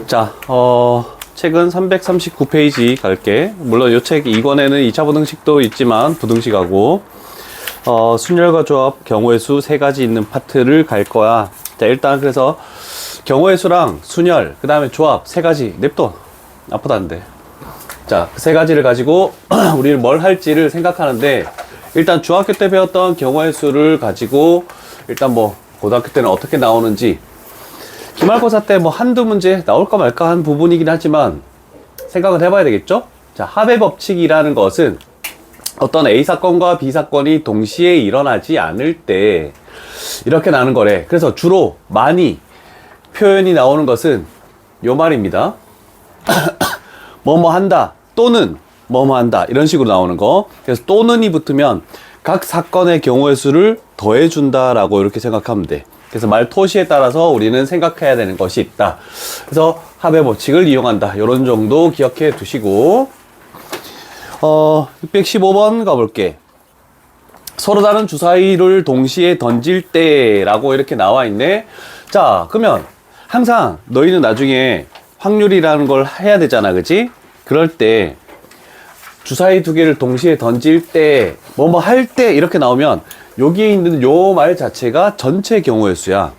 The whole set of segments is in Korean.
자, 책은 339페이지 갈게. 물론 이 책 2권에는 2차 부등식도 있지만 부등식하고 순열과 조합, 경우의 수 세 가지 있는 파트를 갈 거야. 자, 일단 그래서 경우의 수랑 순열, 그 다음에 조합 세 가지 냅둬. 아프다는데. 자, 세 가지를 가지고 우리는 뭘 할지를 생각하는데, 일단 중학교 때 배웠던 경우의 수를 가지고 일단 뭐 고등학교 때는 어떻게 나오는지, 기말고사 때 뭐 한두 문제 나올까 말까 한 부분이긴 하지만 생각을 해봐야 되겠죠? 자, 합의 법칙이라는 것은 어떤 A 사건과 B 사건이 동시에 일어나지 않을 때 이렇게 나는 거래. 그래서 주로 많이 표현이 나오는 것은 요 말입니다. 뭐뭐 한다 또는 뭐뭐 한다 이런 식으로 나오는 거. 그래서 또는이 붙으면 각 사건의 경우의 수를 더해준다 라고 이렇게 생각하면 돼. 그래서 말 토시에 따라서 우리는 생각해야 되는 것이 있다. 그래서 합의 법칙을 이용한다. 이런 정도 기억해 두시고, 615번 가볼게. 서로 다른 주사위를 동시에 던질 때 라고 이렇게 나와 있네. 자, 그러면 항상 너희는 나중에 확률이라는 걸 해야 되잖아, 그치? 그럴 때 주사위 두 개를 동시에 던질 때, 뭐뭐 할 때 이렇게 나오면 여기에 있는 요 말 자체가 전체 경우의 수야.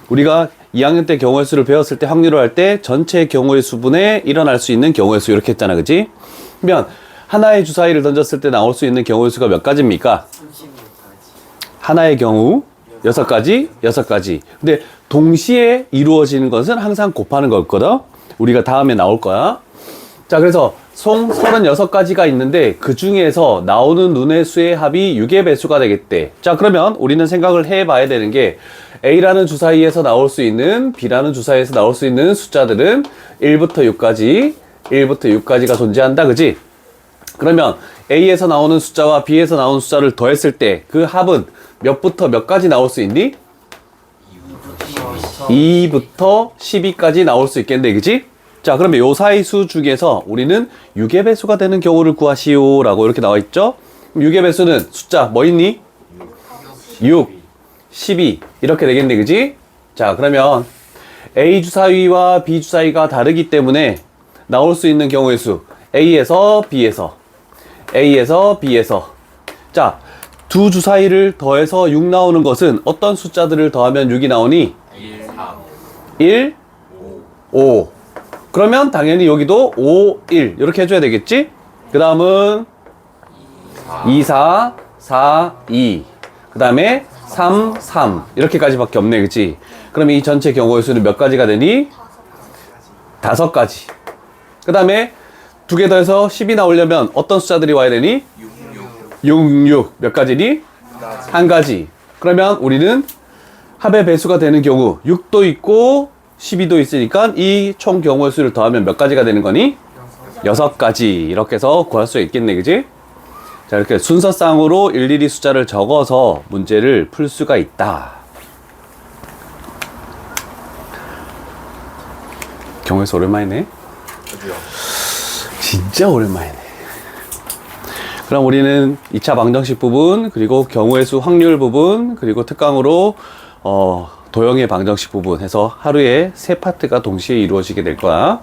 우리가 2학년 때 경우의 수를 배웠을 때 확률을 할 때 전체 경우의 수분에 일어날 수 있는 경우의 수 이렇게 했잖아, 그치? 그러면 하나의 주사위를 던졌을 때 나올 수 있는 경우의 수가 몇 가지입니까? 36가지. 하나의 경우 6가지, 6가지. 근데 동시에 이루어지는 것은 항상 곱하는 거거든. 우리가 다음에 나올 거야. 자, 그래서 총 36가지가 있는데 그 중에서 나오는 눈의 수의 합이 6의 배수가 되겠대. 자, 그러면 우리는 생각을 해봐야 되는 게, A라는 주사위에서 나올 수 있는, B라는 주사위에서 나올 수 있는 숫자들은 1부터 6까지, 1부터 6까지가 존재한다, 그지? 그러면 A에서 나오는 숫자와 B에서 나오는 숫자를 더했을 때 그 합은 몇부터 몇까지 나올 수 있니? 2부터 12까지 나올 수 있겠네, 그지? 자, 그러면 요 사이 수 중에서 우리는 6의 배수가 되는 경우를 구하시오 라고 이렇게 나와 있죠. 6의 배수는 숫자 뭐 있니? 6, 12 이렇게 되겠네, 그지? 자, 그러면 A 주사위와 B 주사위가 다르기 때문에 나올 수 있는 경우의 수 A에서 B에서, A에서 B에서. 자, 두 주사위를 더해서 6 나오는 것은 어떤 숫자들을 더하면 6이 나오니? 1, 5. 그러면 당연히 여기도 5, 1 이렇게 해줘야 되겠지? 그 다음은 2, 4, 4, 2. 그 다음에 3, 3 이렇게까지밖에 없네, 그치? 그럼 이 전체 경우의 수는 몇 가지가 되니? 5가지. 그 다음에 두 개 더해서 10이 나오려면 어떤 숫자들이 와야 되니? 6, 6. 몇 가지니? 한 가지. 그러면 우리는 합의 배수가 되는 경우 6도 있고 12도 있으니까 이 총 경우의 수를 더하면 몇 가지가 되는 거니? 6가지. 이렇게 해서 구할 수 있겠네, 그지? 자, 이렇게 순서상으로 일일이 숫자를 적어서 문제를 풀 수가 있다. 경우의 수 오랜만이네. 진짜 오랜만이네. 그럼 우리는 2차 방정식 부분, 그리고 경우의 수 확률 부분, 그리고 특강으로 도형의 방정식 부분 해서 하루에 3파트가 동시에 이루어지게 될 거야.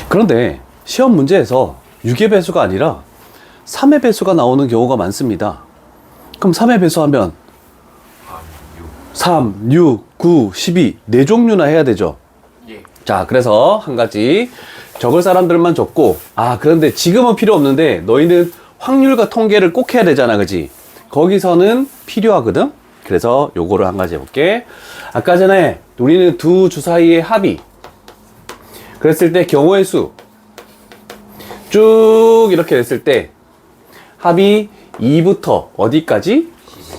그런데 시험 문제에서 6의 배수가 아니라 3의 배수가 나오는 경우가 많습니다. 그럼 3의 배수하면 3, 6, 9, 12 네 종류나 해야 되죠. 예. 자, 그래서 한 가지 적을 사람들만 적고, 그런데 지금은 필요 없는데 너희는 확률과 통계를 꼭 해야 되잖아, 그지? 거기서는 필요하거든. 그래서 요거를 한 가지 해볼게. 아까 전에 우리는 두 주사위의 합이, 그랬을 때 경우의 수 쭉 이렇게 됐을 때 합이 2부터 어디까지?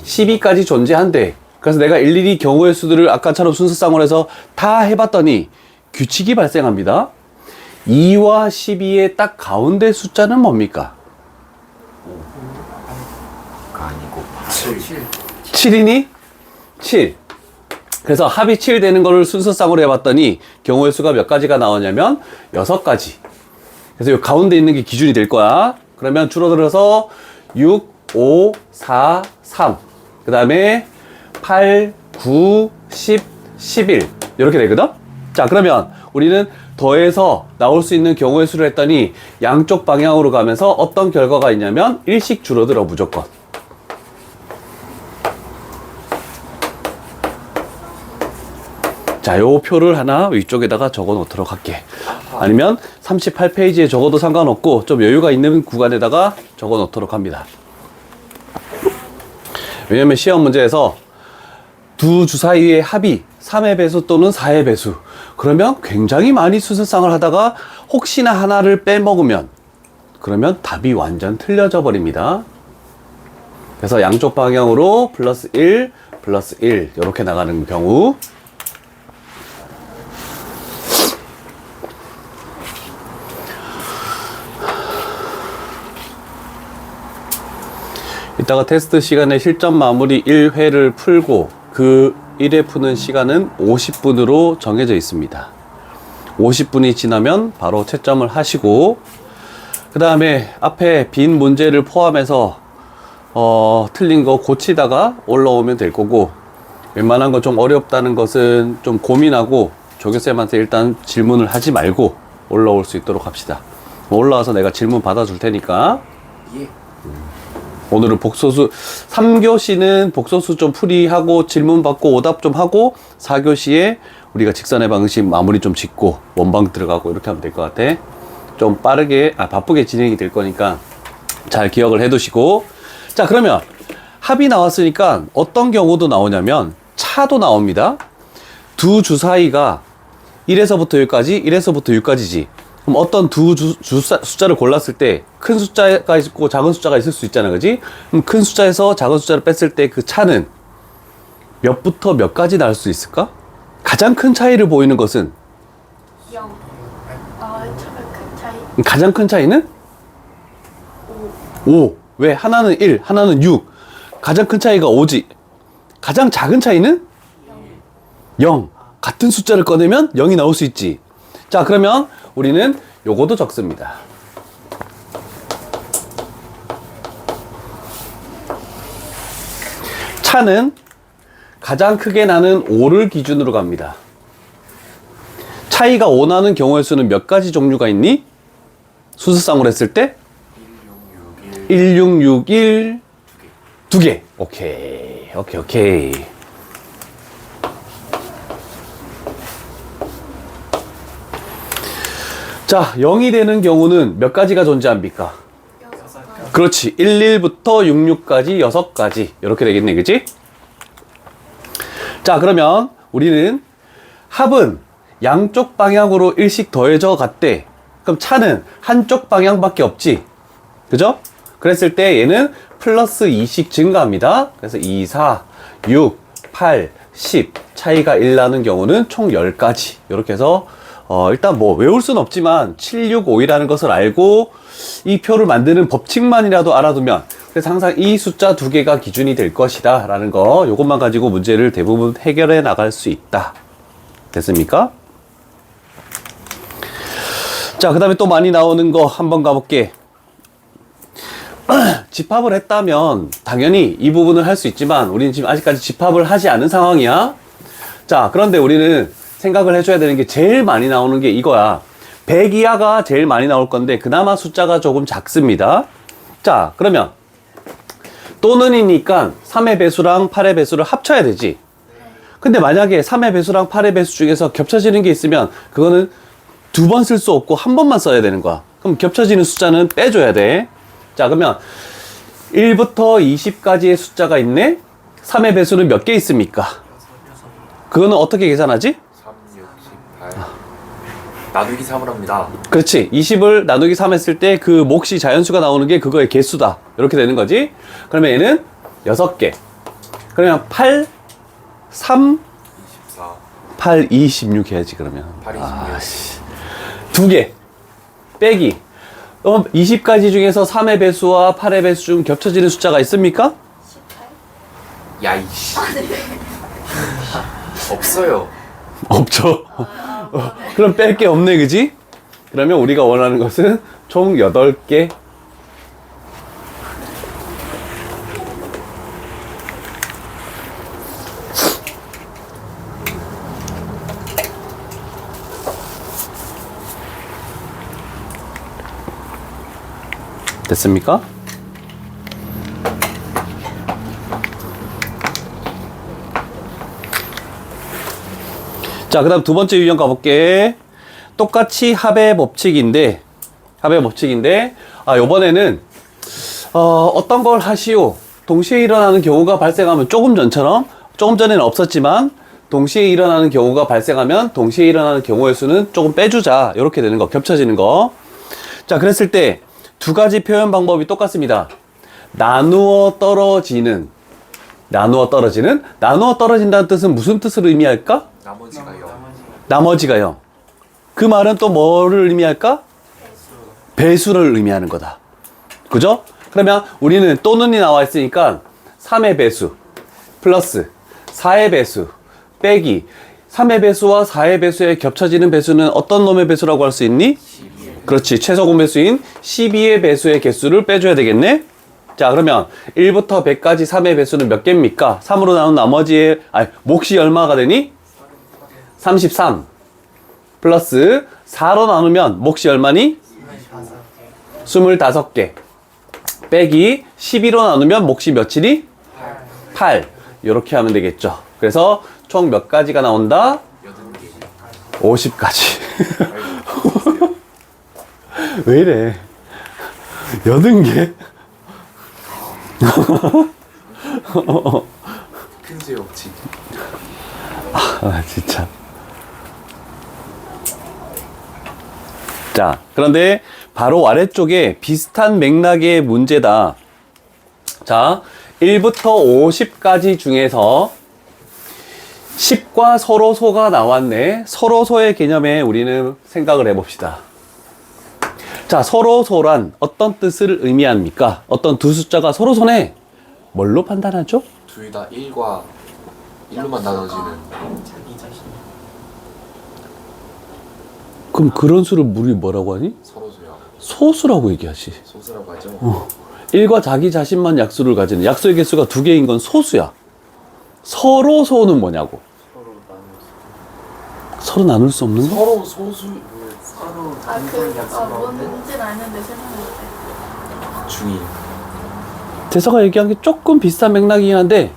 12까지 존재한대. 그래서 내가 일일이 경우의 수들을 아까처럼 순서상으로 해서 다 해봤더니 규칙이 발생합니다. 2와 12의 딱 가운데 숫자는 뭡니까? 5가 아니고 7. 7이니? 7. 그래서 합이 7 되는 거를 순서상으로 해봤더니 경우의 수가 몇 가지가 나오냐면 6가지. 그래서 이 가운데 있는 게 기준이 될 거야. 그러면 줄어들어서 6, 5, 4, 3. 그 다음에 8, 9, 10, 11. 이렇게 되거든? 자, 그러면 우리는 더해서 나올 수 있는 경우의 수를 했더니 양쪽 방향으로 가면서 어떤 결과가 있냐면 일씩 줄어들어, 무조건. 자, 요 표를 하나 위쪽에다가 적어 놓도록 할게. 아니면 38페이지에 적어도 상관없고 좀 여유가 있는 구간에다가 적어 놓도록 합니다. 왜냐면 시험 문제에서 두 주 사이의 합이 3의 배수 또는 4의 배수. 그러면 굉장히 많이 수술상을 하다가 혹시나 하나를 빼먹으면 그러면 답이 완전 틀려져 버립니다. 그래서 양쪽 방향으로 플러스 1, 플러스 1 이렇게 나가는 경우. 이따가 테스트 시간에 실전 마무리 1회를 풀고 그 1회 푸는 시간은 50분으로 정해져 있습니다. 50분이 지나면 바로 채점을 하시고 그 다음에 앞에 빈 문제를 포함해서 틀린 거 고치다가 올라오면 될 거고 웬만한 거 좀 어렵다는 것은 좀 고민하고 조교쌤한테 일단 질문을 하지 말고 올라올 수 있도록 합시다. 올라와서 내가 질문 받아줄 테니까. 예. 오늘은 복소수 3교시는 복소수 좀 풀이하고 질문 받고 오답 좀 하고 4교시에 우리가 직선의 방식 마무리 좀 짓고 원방 들어가고 이렇게 하면 될 것 같아. 좀 빠르게 바쁘게 진행이 될 거니까 잘 기억을 해 두시고. 자, 그러면 합이 나왔으니까 어떤 경우도 나오냐면 차도 나옵니다. 두 주 사이가 1에서부터 6까지 1에서부터 6까지지. 그럼 어떤 두 숫자를 골랐을 때 큰 숫자가 있고 작은 숫자가 있을 수 있잖아, 그지? 그럼 큰 숫자에서 작은 숫자를 뺐을 때 그 차는 몇부터 몇까지 나올 수 있을까? 가장 큰 차이를 보이는 것은 0. 큰 차이. 가장 큰 차이는 5. 왜? 하나는 1, 하나는 6. 가장 큰 차이가 5지. 가장 작은 차이는 0. 같은 숫자를 꺼내면 0이 나올 수 있지. 자, 그러면 우리는 요거도 적습니다. 차는 가장 크게 나는 5를 기준으로 갑니다. 차이가 5 나는 경우의 수는 몇 가지 종류가 있니? 수술상으로 했을 때? 1661 2개. 오케이. 자, 0이 되는 경우는 몇 가지가 존재합니까? 6. 그렇지. 11부터 66까지 6가지. 이렇게 되겠네, 그치? 자, 그러면 우리는 합은 양쪽 방향으로 일씩 더해져 갔대. 그럼 차는 한쪽 방향밖에 없지. 그죠? 그랬을 때 얘는 플러스 2씩 증가합니다. 그래서 2, 4, 6, 8, 10. 차이가 1 나는 경우는 총 10가지. 이렇게 해서 일단 뭐 외울 수는 없지만 7, 6, 5이라는 것을 알고 이 표를 만드는 법칙만이라도 알아두면 그래서 항상 이 숫자 2개가 기준이 될 것이다 라는 거 요것만 가지고 문제를 대부분 해결해 나갈 수 있다. 됐습니까? 자, 그 다음에 또 많이 나오는 거 한번 가볼게. 집합을 했다면 당연히 이 부분을 할 수 있지만 우리는 지금 아직까지 집합을 하지 않은 상황이야. 자, 그런데 우리는 생각을 해줘야 되는 게 제일 많이 나오는 게 이거야. 100 이하가 제일 많이 나올 건데 그나마 숫자가 조금 작습니다. 자, 그러면 또는이니까 3의 배수랑 8의 배수를 합쳐야 되지. 근데 만약에 3의 배수랑 8의 배수 중에서 겹쳐지는 게 있으면 그거는 2번 쓸 수 없고 한 번만 써야 되는 거야. 그럼 겹쳐지는 숫자는 빼줘야 돼. 자, 그러면 1부터 20까지의 숫자가 있네. 3의 배수는 몇 개 있습니까? 그거는 어떻게 계산하지? 3, 6, 18 나누기 3을 합니다. 그렇지. 20을 나누기 3 했을 때 그 몫이 자연수가 나오는 게 그거의 개수다. 이렇게 되는 거지. 그러면 얘는 6개. 그러면 8, 3, 24 8, 26 해야지, 그러면. 8, 26 2개. 빼기. 20가지 중에서 3의 배수와 8의 배수 중 겹쳐지는 숫자가 있습니까? 18. 야이씨 없어요. 없죠. 그럼 뺄 게 없네, 그지? 그러면 우리가 원하는 것은 총 8개. 됐습니까? 자, 그 다음 두 번째 유형 가볼게. 똑같이 합의 법칙인데, 요번에는, 어떤 걸 하시오. 동시에 일어나는 경우가 발생하면 조금 전에는 없었지만, 동시에 일어나는 경우가 발생하면 동시에 일어나는 경우의 수는 조금 빼주자. 이렇게 되는 거, 겹쳐지는 거. 자, 그랬을 때 두 가지 표현 방법이 똑같습니다. 나누어 떨어진다는 뜻은 무슨 뜻을 의미할까? 나머지가요. 나머지가요. 그 말은 또 뭐를 의미할까? 배수를 의미하는 거다. 그죠? 그러면 우리는 또는이 나와 있으니까 3의 배수 플러스 4의 배수 빼기 3의 배수와 4의 배수에 겹쳐지는 배수는 어떤 놈의 배수라고 할 수 있니? 12. 그렇지. 최소 공배수인 12의 배수의 개수를 빼줘야 되겠네. 자, 그러면 1부터 100까지 3의 배수는 몇 개입니까? 3으로 나눈 나머지의 몫이 얼마가 되니? 33 플러스 4로 나누면 몫이 얼마니? 25개 빼기 12로 나누면 몫이 며칠이? 8 이렇게 하면 되겠죠. 그래서 총 몇 가지가 나온다? 8개. 50가지. 왜 이래? 80개? 큰 수의 법칙. 진짜. 자, 그런데 바로 아래쪽에 비슷한 맥락의 문제다. 자, 1부터 50까지 중에서 10과 서로소가 나왔네. 서로소의 개념에 우리는 생각을 해봅시다. 자, 서로소란 어떤 뜻을 의미합니까? 어떤 두 숫자가 서로소네. 뭘로 판단하죠? 둘 다 1과 1로만 나눠지는 자기 자신. 그럼 그런 수를 우리 뭐라고 하니? 서로수요. 소수라고 얘기하지. 소수라고 하죠. 1과 자기 자신만 약수를 가지는 약수의 개수가 2개인 건 소수야. 서로소는 뭐냐고. 서로 나눌 수 없는 거? 서로 소수 뭔지는 아는데 생각이 안 중이. 대사가 얘기한 게 조금 비슷한 맥락이긴 한데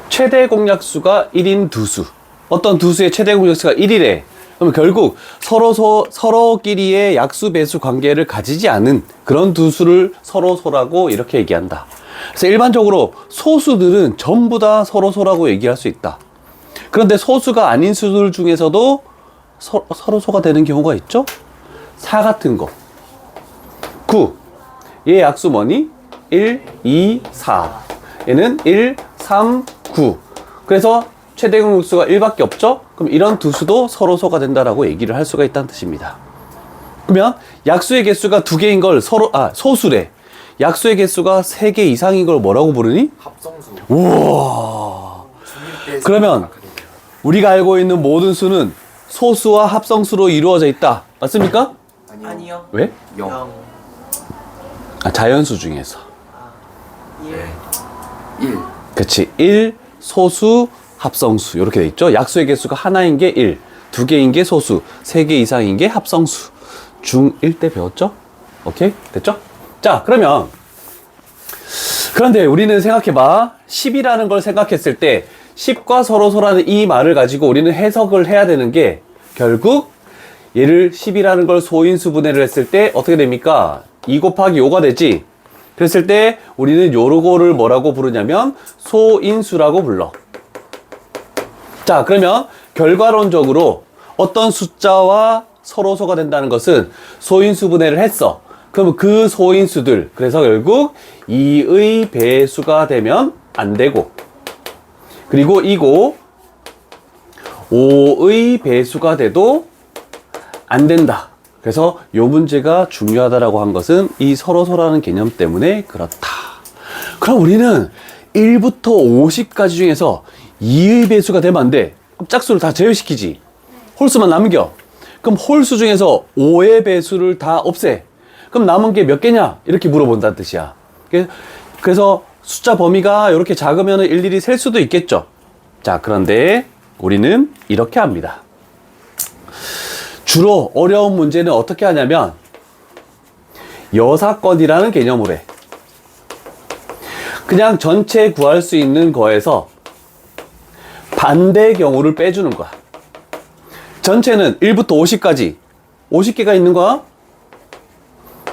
최대 공약수가 1인 두수. 어떤 두수의 최대 공약수가 1이래. 그럼 결국 서로끼리의 약수 배수 관계를 가지지 않은 그런 두수를 서로소라고 이렇게 얘기한다. 그래서 일반적으로 소수들은 전부 다 서로소라고 얘기할 수 있다. 그런데 소수가 아닌 수들 중에서도 서로소가 되는 경우가 있죠? 4 같은 거. 9. 얘 약수 뭐니? 1, 2, 4. 얘는 1, 3, 9. 그래서 최대 공약수가 1밖에 없죠? 그럼 이런 두수도 서로소가 된다라고 얘기를 할 수가 있다는 뜻입니다. 그러면 약수의 개수가 2개인 걸 소수래. 약수의 개수가 3개 이상인 걸 뭐라고 부르니? 합성수. 우와. 중일 때 그러면 우리가 알고 있는 모든 수는 소수와 합성수로 이루어져 있다. 맞습니까? 아니요. 왜? 0. 자연수 중에서. 1. 그치. 1, 소수, 합성수. 이렇게 돼 있죠. 약수의 개수가 하나인 게 1, 2개인 게 소수, 3개 이상인 게 합성수. 중1 때 배웠죠? 오케이? 됐죠? 자, 그런데 우리는 생각해봐. 10이라는 걸 생각했을 때 10과 서로소라는 이 말을 가지고 우리는 해석을 해야 되는 게 결국 얘를 10이라는 걸 소인수 분해를 했을 때 어떻게 됩니까? 2 곱하기 5가 되지. 그랬을 때 우리는 요거를 뭐라고 부르냐면 소인수라고 불러. 자, 그러면 결과론적으로 어떤 숫자와 서로소가 된다는 것은 소인수 분해를 했어. 그럼 그 소인수들, 그래서 결국 2의 배수가 되면 안 되고, 그리고 이거 5의 배수가 돼도 안 된다. 그래서 이 문제가 중요하다라고 한 것은 이 서로소라는 개념 때문에 그렇다. 그럼 우리는 1부터 50까지 중에서 2의 배수가 되면 안 돼. 그럼 짝수를 다 제외시키지. 홀수만 남겨. 그럼 홀수 중에서 5의 배수를 다 없애. 그럼 남은 게 몇 개냐? 이렇게 물어본다는 뜻이야. 그래서 숫자 범위가 이렇게 작으면 일일이 셀 수도 있겠죠. 자, 그런데 우리는 이렇게 합니다. 주로 어려운 문제는 어떻게 하냐면 여사건이라는 개념으로 해. 그냥 전체 구할 수 있는 거에서 반대 경우를 빼주는 거야. 전체는 1부터 50까지 50개가 있는 거야.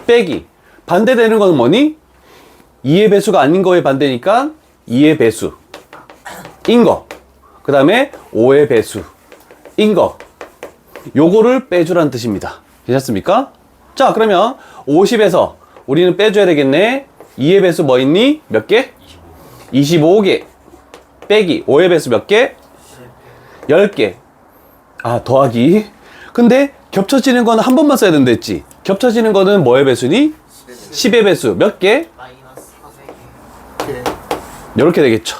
빼기. 반대되는 건 뭐니? 2의 배수가 아닌 거에 반대니까 2의 배수인 거. 그 다음에 5의 배수인 거. 요거를 빼주라는 뜻입니다. 괜찮습니까? 자, 그러면 50에서 우리는 빼줘야 되겠네. 2의 배수 뭐 있니? 몇 개? 25개. 빼기 5의 배수 몇 개? 10개. 아, 더하기. 근데 겹쳐지는 거는 한 번만 써야 된다 했지. 겹쳐지는 거는 뭐의 배수니? 10의 배수 몇 개? 마이너스 4개. 이렇게 되겠죠.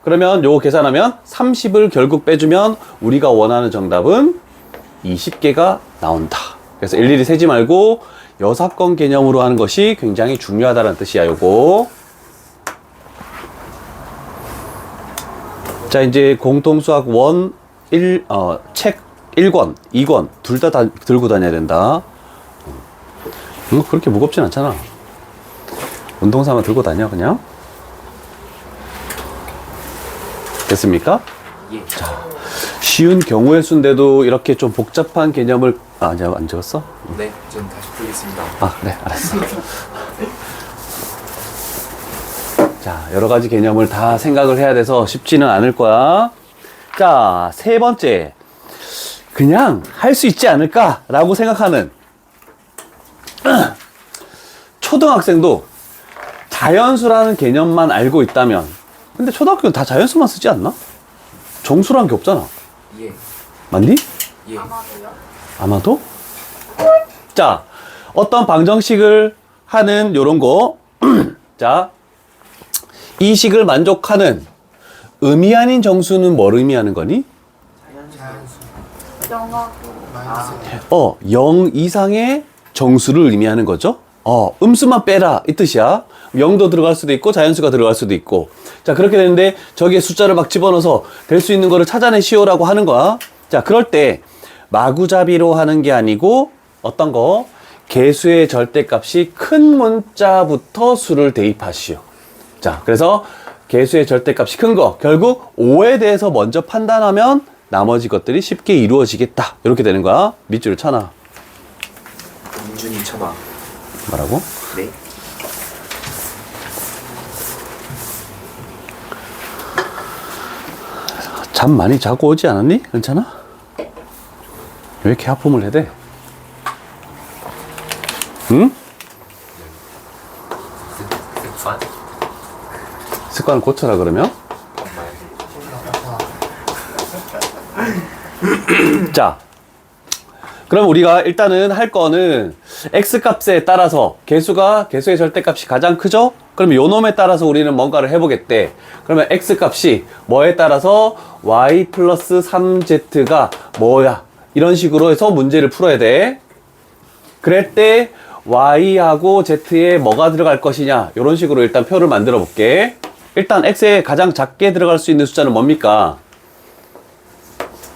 그러면 요거 계산하면 30을 결국 빼주면 우리가 원하는 정답은 20개가 나온다. 그래서 일일이 세지 말고 여사건 개념으로 하는 것이 굉장히 중요하다는 뜻이야, 요거. 자, 이제 공통수학 1, 책 1권, 2권 둘 다 들고 다녀야 된다. 그렇게 무겁진 않잖아. 운동삼아 들고 다녀, 그냥. 됐습니까? 예. 쉬운 경우의 수인데도 이렇게 좀 복잡한 개념을 안 적었어? 네, 전 다시 풀겠습니다. 아, 그래, 알았어. 자, 여러 가지 개념을 다 생각을 해야 돼서 쉽지는 않을 거야. 자, 세 번째. 그냥 할 수 있지 않을까라고 생각하는 초등학생도 자연수라는 개념만 알고 있다면, 근데 초등학교는 다 자연수만 쓰지 않나? 정수라는 게 없잖아. 예. 맞니? 예. 아마도? 자, 어떤 방정식을 하는 요런 거. 자, 이 식을 만족하는 의미 아닌 정수는 뭘 의미하는 거니? 영하고 0 이상의 정수를 의미하는 거죠. 음수만 빼라 이 뜻이야. 0도 들어갈 수도 있고 자연수가 들어갈 수도 있고. 자, 그렇게 되는데 저기에 숫자를 막 집어넣어서 될 수 있는 거를 찾아내시오라고 하는 거야. 자, 그럴 때 마구잡이로 하는 게 아니고 어떤 거? 개수의 절대값이 큰 문자부터 수를 대입하시오. 자, 그래서 개수의 절대값이 큰 거, 결국 5에 대해서 먼저 판단하면 나머지 것들이 쉽게 이루어지겠다. 이렇게 되는 거야. 밑줄을 쳐놔. 민준이 쳐봐. 뭐라고? 네. 잠 많이 자고 오지 않았니? 괜찮아? 왜 이렇게 하품을 해대? 응? 습관? 습관을 고쳐라 그러면? 자, 그럼 우리가 일단은 할 거는 x 값에 따라서 개수의 절대값이 가장 크죠? 그러면 요 놈에 따라서 우리는 뭔가를 해보겠대. 그러면 x 값이 뭐에 따라서 y 플러스 3z가 뭐야? 이런 식으로 해서 문제를 풀어야 돼. 그럴 때 y하고 z에 뭐가 들어갈 것이냐, 이런 식으로 일단 표를 만들어 볼게. 일단 x에 가장 작게 들어갈 수 있는 숫자는 뭡니까?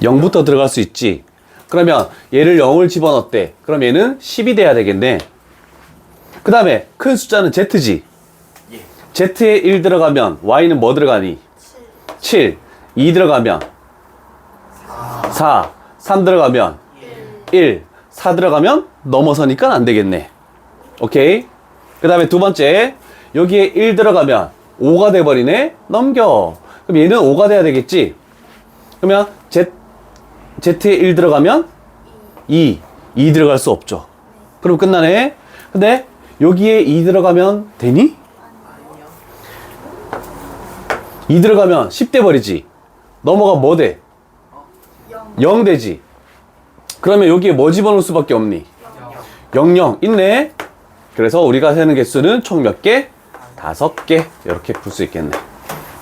0부터 들어갈 수 있지. 그러면 얘를 0을 집어넣었대. 그럼 얘는 10이 돼야 되겠네. 그 다음에 큰 숫자는 z지. 예. z에 1 들어가면 y는 뭐 들어가니? 7. 2 들어가면 4. 3 들어가면 1. 4 들어가면 넘어서니까 안 되겠네. 오케이. 그 다음에 두 번째, 여기에 1 들어가면 5가 돼버리네. 넘겨. 그럼 얘는 5가 돼야 되겠지. 그러면 z에 1 들어가면 2 들어갈 수 없죠. 그럼 끝나네. 근데 여기에 2 들어가면 되니? 2 들어가면 10 돼버리지. 넘어가 뭐 돼? 0 되지. 그러면 여기에 뭐 집어넣을 수밖에 없니? 0 있네. 그래서 우리가 세는 개수는 총 몇 개? 5개. 이렇게 풀 수 있겠네.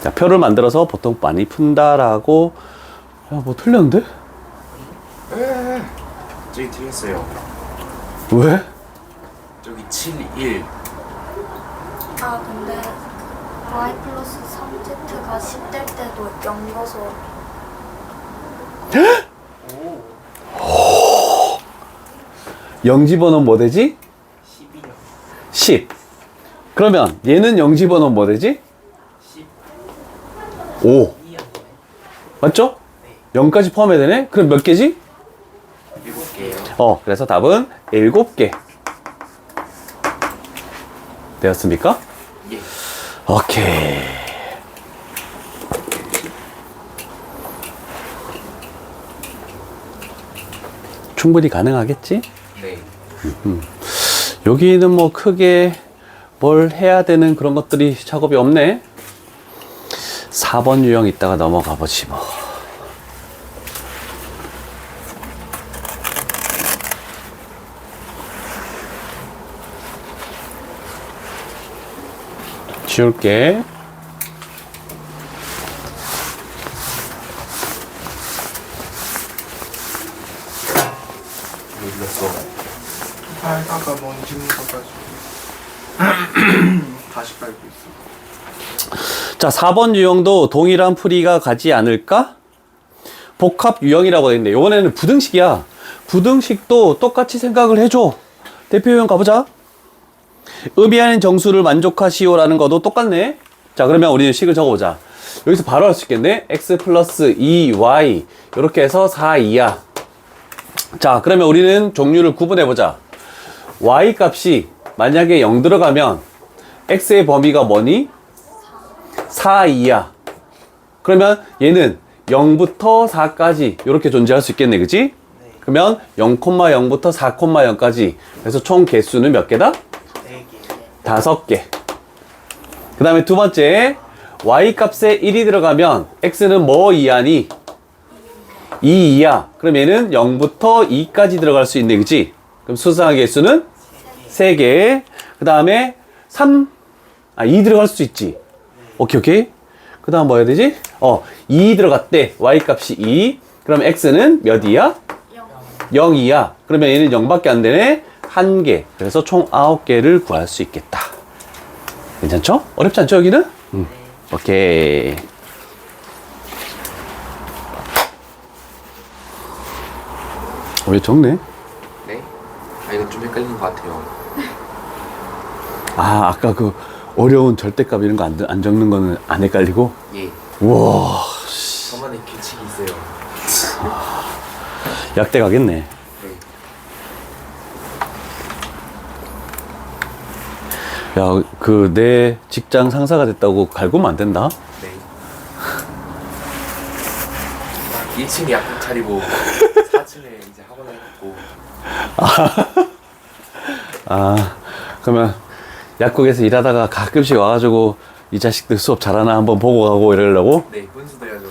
자, 표를 만들어서 보통 많이 푼다라고. 야, 뭐 틀렸는데? 저기 틀렸어요. 왜? 저기 7, 1. 아 근데 y 플러스 3z가 10 될 때도 0 넣어서 0 집어넣으면 뭐 되지? 12요. 10. 그러면 얘는 0 집어넣으면 뭐 되지? 5. 2였네. 맞죠? 0까지 포함해야 되네? 그럼 몇 개지? 7개요. 그래서 답은 7개. 되었습니까? 예. 오케이. 충분히 가능하겠지? 네. 여기는 뭐 크게 뭘 해야 되는 그런 것들이 작업이 없네. 4번 유형 있다가 넘어가 보지 뭐. 지울게. 눌렀어. 빨다가 먼지 묻어가지고 다시 빨고 있어. 자, 4번 유형도 동일한 풀이가 가지 않을까? 복합 유형이라고 되어 있는데 이번에는 부등식이야. 부등식도 똑같이 생각을 해줘. 대표 유형 가보자. 의미하는 정수를 만족하시오라는 것도 똑같네. 자, 그러면 우리는 식을 적어보자. 여기서 바로 할 수 있겠네. x 플러스 2y 이렇게 해서 4, 2야. 자, 그러면 우리는 종류를 구분해보자. y 값이 만약에 0 들어가면 x의 범위가 뭐니? 4, 2야. 그러면 얘는 0부터 4까지 이렇게 존재할 수 있겠네, 그치? 그러면 0,0부터 4,0까지. 그래서 총 개수는 몇 개다? 4개. 5개. 그 다음에 두 번째, y 값에 1이 들어가면 x는 뭐 이하니? 2 이하. 그럼 얘는 0부터 2까지 들어갈 수 있네, 그치? 그럼 수상의 개수는 3개. 그 다음에 2 들어갈 수 있지. 오케이, 오케이. 그 다음 뭐 해야 되지? 2 들어갔대. y 값이 2. 그럼 x는 몇 이하? 0 이하. 그러면 얘는 0밖에 안 되네. 1개. 그래서 총 9개를 구할 수 있겠다. 괜찮죠? 어렵지 않죠, 여기는? 오케이. 왜 적네? 네. 이건 좀 헷갈리는 것 같아요. 아까 그 어려운 절대값 이런 거 안 적는 거는 안 헷갈리고? 예. 우와, 저만의 규칙이 있어요. 약대 가겠네. 네. 야, 내 직장 상사가 됐다고 갈구면 안 된다? 네. 1층에 약국 차리고 4층에 이제 학원을 했고. 그러면 약국에서 일하다가 가끔씩 와가지고 이 자식들 수업 잘하나 한번 보고 가고 이러려고? 네. 분수도 해야죠.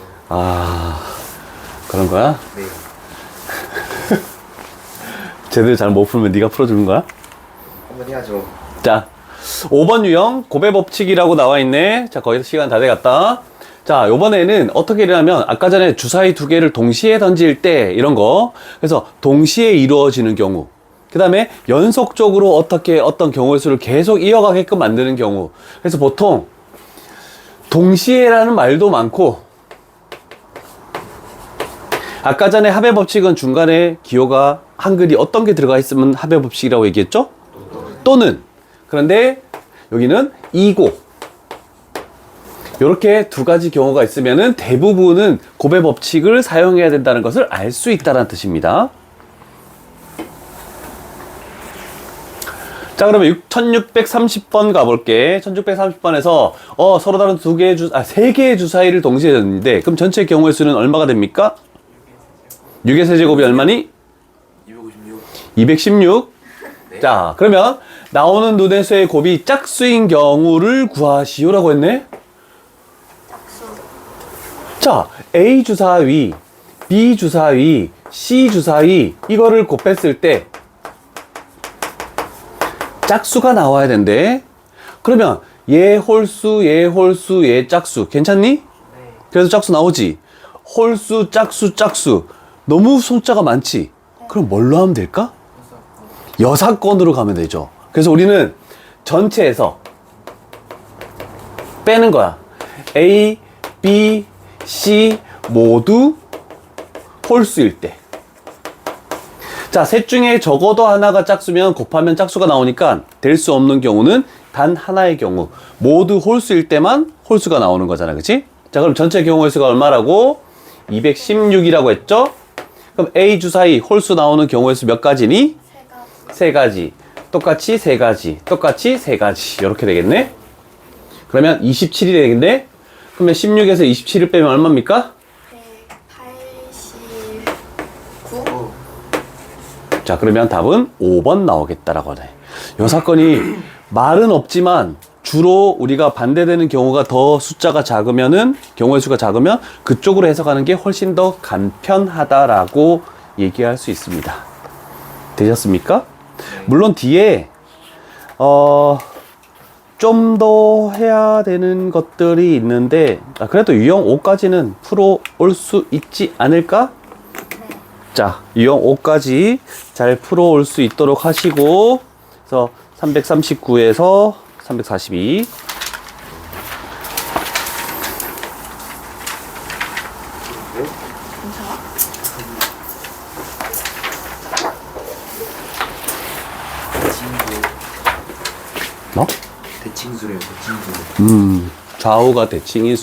그런 거야? 네. 쟤들 잘 못 풀면 네가 풀어주는 거야? 한번 해야죠. 자, 5번 유형 고배 법칙이라고 나와 있네. 자, 거기서 시간 다 돼갔다. 자, 요번에는 어떻게 일하면 아까 전에 주사위 2개를 동시에 던질 때 이런 거. 그래서 동시에 이루어지는 경우. 그 다음에 연속적으로 어떻게 어떤 경우의 수를 계속 이어가게끔 만드는 경우. 그래서 보통 동시에라는 말도 많고, 아까 전에 합의 법칙은 중간에 기호가 한글이 어떤 게 들어가 있으면 합의 법칙이라고 얘기했죠? 또는. 그런데 여기는 이고. 이렇게 두 가지 경우가 있으면은 대부분은 고배 법칙을 사용해야 된다는 것을 알 수 있다는 뜻입니다. 자, 그러면 1630번 가볼게. 1630번에서 서로 다른 세 개의 주사위를 동시에 줬는데 그럼 전체 경우의 수는 얼마가 됩니까? 6의 세제곱이 얼마니? 256. 216. 네. 자, 그러면 나오는 눈의 수의 곱이 짝수인 경우를 구하시오라고 했네. 짝수. 자, A 주사위, B 주사위, C 주사위 이거를 곱했을 때 짝수가 나와야 된대. 그러면 얘 홀수, 얘 홀수, 얘 짝수 괜찮니? 네. 그래서 짝수 나오지. 홀수, 짝수, 짝수 너무 숫자가 많지? 그럼 뭘로 하면 될까? 여사건으로 가면 되죠. 그래서 우리는 전체에서 빼는 거야. A, B, C 모두 홀수일 때. 자, 셋 중에 적어도 하나가 짝수면 곱하면 짝수가 나오니까 될 수 없는 경우는 단 하나의 경우 모두 홀수일 때만 홀수가 나오는 거잖아. 그치? 자, 그럼 전체 경우 홀수가 얼마라고? 216이라고 했죠? 그럼 A 주사위 홀수 나오는 경우 홀수 몇 가지니? 세 가지. 3가지. 똑같이 3가지. 똑같이 3가지. 이렇게 되겠네? 그러면 27이 되겠네? 그러면 16에서 27을 빼면 얼마입니까? 189. 자, 그러면 답은 5번 나오겠다라고 하네. 이 사건이 말은 없지만 주로 우리가 반대되는 경우가 더 숫자가 작으면은, 경우의 수가 작으면 그쪽으로 해석하는 게 훨씬 더 간편하다라고 얘기할 수 있습니다. 되셨습니까? 물론 뒤에, 좀 더 해야 되는 것들이 있는데, 그래도 유형 5까지는 풀어올 수 있지 않을까? 자, 유형 5까지 잘 풀어올 수 있도록 하시고, 그래서 339에서 342. 뭐? 대칭수래요, 대칭수. 좌우가 대칭일